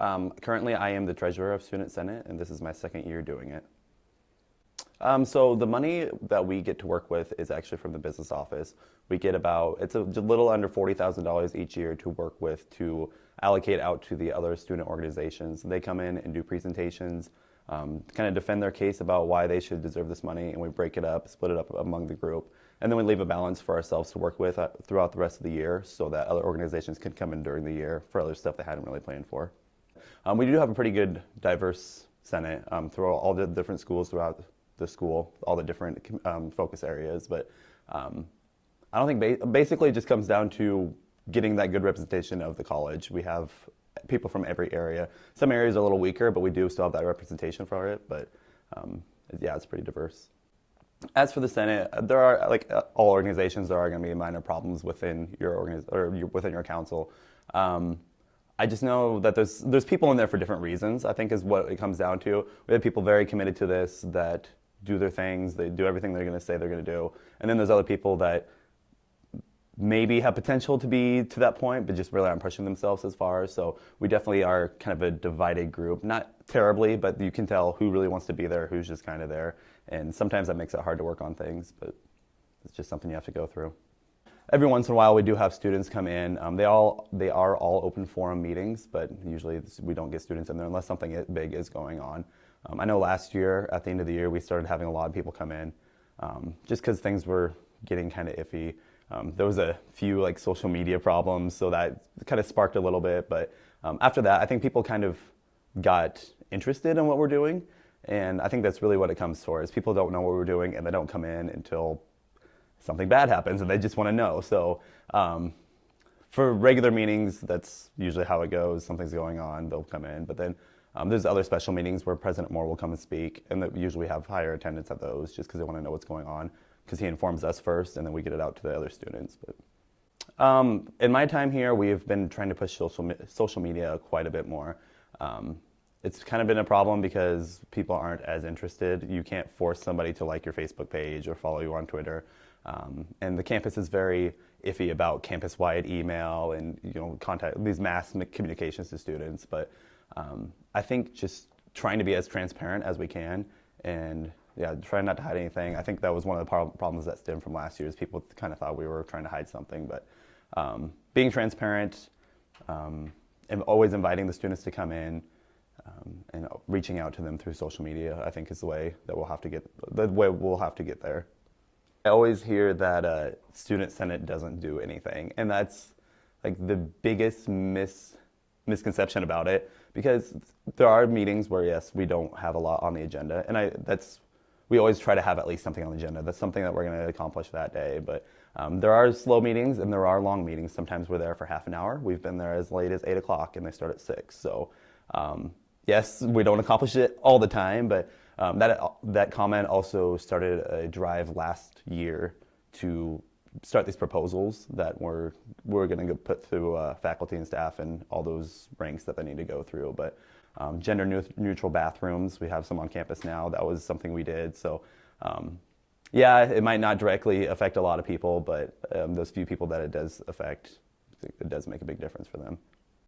Currently, I am the treasurer of Student Senate, and this is my second year doing it. So the money that we get to work with is actually from the business office. We get it's a little under $40,000 each year to work with to allocate out to the other student organizations. They come in and do presentations, kind of defend their case about why they should deserve this money, and we break it up, split it up among the group. And then we leave a balance for ourselves to work with throughout the rest of the year so that other organizations can come in during the year for other stuff they hadn't really planned for. We do have a pretty good diverse Senate through all the different schools throughout the school, all the different focus areas, but I don't think basically it just comes down to getting that good representation of the college. We have people from every area. Some areas are a little weaker, but we do still have that representation for it, but yeah, it's pretty diverse. As for the Senate, there are, like all organizations, there are going to be minor problems within your within your council. I just know that there's people in there for different reasons, I think is what it comes down to. We have people very committed to this that do their things, they do everything they're going to say they're going to do. And then there's other people that maybe have potential to be to that point, but just really aren't pushing themselves as far. So we definitely are kind of a divided group. Not terribly, but you can tell who really wants to be there, who's just kind of there. And sometimes that makes it hard to work on things, but it's just something you have to go through. Every once in a while we do have students come in. They are all open forum meetings, but usually we don't get students in there unless something big is going on. I know last year, at the end of the year, we started having a lot of people come in just because things were getting kind of iffy. There was a few like social media problems, so that kind of sparked a little bit. But after that, I think people kind of got interested in what we're doing. And I think that's really what it comes for, is people don't know what we're doing and they don't come in until something bad happens and they just want to know. So for regular meetings, that's usually how it goes. Something's going on, they'll come in. But then there's other special meetings where President Moore will come and speak, and that we usually have higher attendance at those just because they want to know what's going on, because he informs us first and then we get it out to the other students. But in my time here, we've been trying to push social media quite a bit more. It's kind of been a problem because people aren't as interested. You can't force somebody to like your Facebook page or follow you on Twitter. And the campus is very iffy about campus-wide email and contact these mass communications to students. But I think just trying to be as transparent as we can and try not to hide anything. I think that was one of the problems that stemmed from last year, is people kind of thought we were trying to hide something. But being transparent and always inviting the students to come in and reaching out to them through social media, I think is the way that we'll have to get there. I always hear that Student Senate doesn't do anything, and that's like the biggest misconception about it, because there are meetings where, yes, we don't have a lot on the agenda, and we always try to have at least something on the agenda. That's something that we're going to accomplish that day, but there are slow meetings and there are long meetings. Sometimes we're there for half an hour. We've been there as late as 8 o'clock and they start at 6. So yes, we don't accomplish it all the time, but that comment also started a drive last year to start these proposals that we're going to put through faculty and staff and all those ranks that they need to go through. But gender neutral bathrooms, we have some on campus now. That was something we did. So yeah, it might not directly affect a lot of people, but those few people that it does affect, it does make a big difference for them.